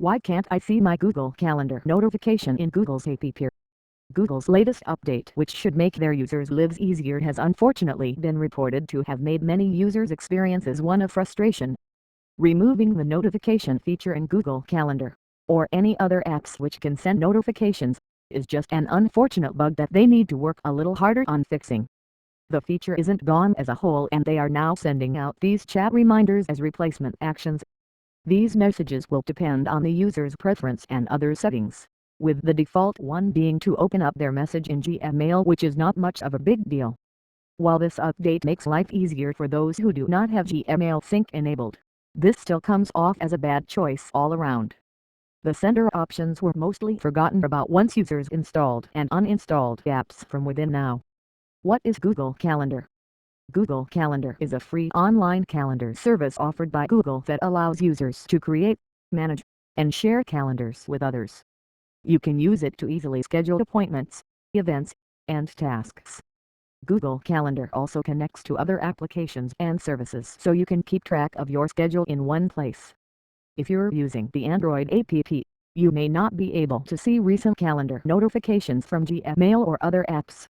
Why can't I see my Google Calendar notification in Google's app? Google's latest update, which should make their users' lives easier, has unfortunately been reported to have made many users' experiences one of frustration. Removing the notification feature in Google Calendar, or any other apps which can send notifications, is just an unfortunate bug that they need to work a little harder on fixing. The feature isn't gone as a whole, and they are now sending out these chat reminders as replacement actions. These messages will depend on the user's preference and other settings, with the default one being to open up their message in Gmail, which is not much of a big deal. While this update makes life easier for those who do not have Gmail sync enabled, this still comes off as a bad choice all around. The sender options were mostly forgotten about once users installed and uninstalled apps from within. Now, what is Google Calendar? Google Calendar is a free online calendar service offered by Google that allows users to create, manage, and share calendars with others. You can use it to easily schedule appointments, events, and tasks. Google Calendar also connects to other applications and services, so you can keep track of your schedule in one place. If you're using the Android app, you may not be able to see recent calendar notifications from Gmail or other apps.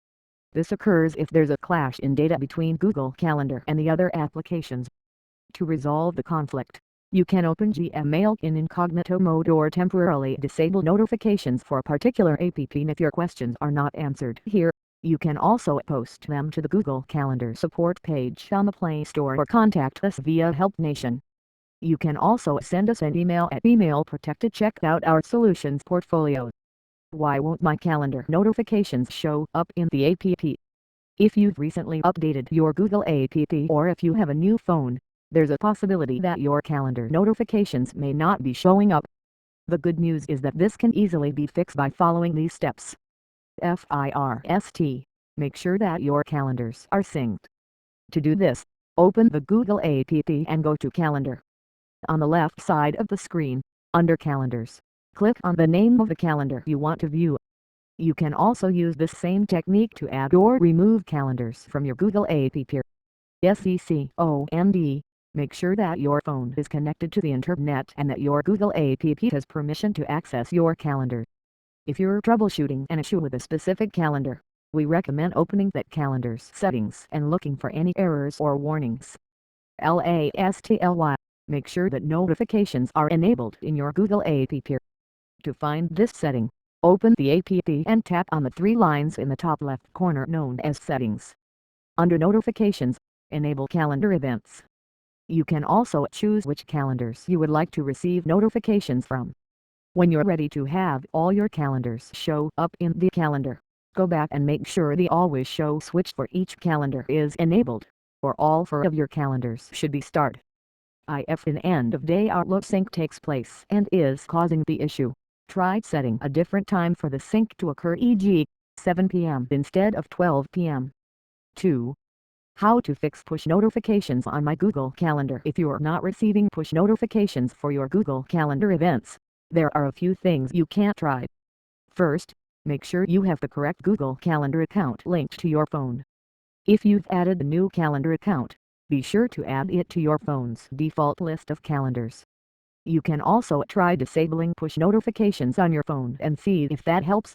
This occurs if there's a clash in data between Google Calendar and the other applications. To resolve the conflict, you can open Gmail in incognito mode or temporarily disable notifications for a particular app if your questions are not answered here. You can also post them to the Google Calendar support page on the Play Store or contact us via Help Nation. You can also send us an email at Email Protected. Check out our solutions portfolio. Why won't my calendar notifications show up in the app? If you've recently updated your Google app, or if you have a new phone, there's a possibility that your calendar notifications may not be showing up. The good news is that this can easily be fixed by following these steps. First, make sure that your calendars are synced. To do this, open the Google app and go to Calendar. On the left side of the screen, under Calendars, click on the name of the calendar you want to view. You can also use this same technique to add or remove calendars from your Google app. Second, make sure that your phone is connected to the internet and that your Google app has permission to access your calendar. If you're troubleshooting an issue with a specific calendar, we recommend opening that calendar's settings and looking for any errors or warnings. Lastly, make sure that notifications are enabled in your Google app. To find this setting, open the app and tap on the three lines in the top left corner known as Settings. Under Notifications, enable Calendar Events. You can also choose which calendars you would like to receive notifications from. When you're ready to have all your calendars show up in the calendar, go back and make sure the Always Show switch for each calendar is enabled, or all four of your calendars should be starred. If an end-of-day Outlook sync takes place and is causing the issue, try setting a different time for the sync to occur, e.g., 7 p.m. instead of 12 p.m. 2. How to fix push notifications on my Google Calendar. If you're not receiving push notifications for your Google Calendar events, there are a few things you can try. First, make sure you have the correct Google Calendar account linked to your phone. If you've added a new calendar account, be sure to add it to your phone's default list of calendars. You can also try disabling push notifications on your phone and see if that helps.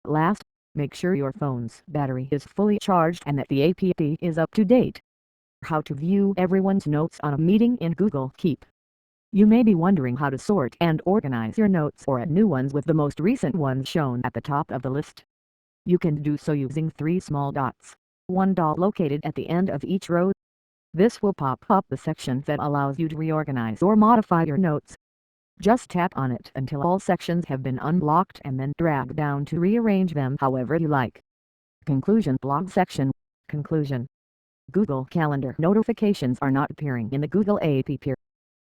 Last, make sure your phone's battery is fully charged and that the app is up to date. How to view everyone's notes on a meeting in Google Keep. You may be wondering how to sort and organize your notes or add new ones with the most recent ones shown at the top of the list. You can do so using three small dots, one dot located at the end of each row. This will pop up the section that allows you to reorganize or modify your notes. Just tap on it until all sections have been unblocked and then drag down to rearrange them however you like. Conclusion. Blog section. Conclusion. Google Calendar notifications are not appearing in the Google app.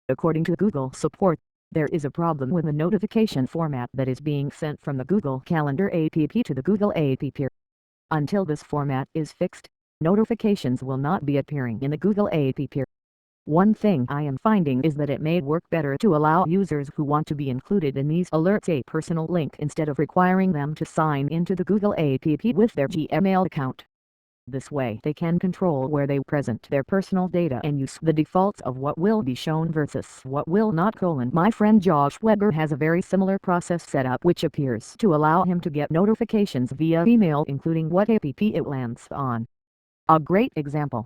According to Google support, there is a problem with the notification format that is being sent from the Google Calendar app to the Google app. Until this format is fixed, notifications will not be appearing in the Google app. One thing I am finding is that it may work better to allow users who want to be included in these alerts a personal link instead of requiring them to sign into the Google app with their Gmail account. This way they can control where they present their personal data and use the defaults of what will be shown versus what will not. My friend Josh Weber has a very similar process set up which appears to allow him to get notifications via email including what app it lands on. A great example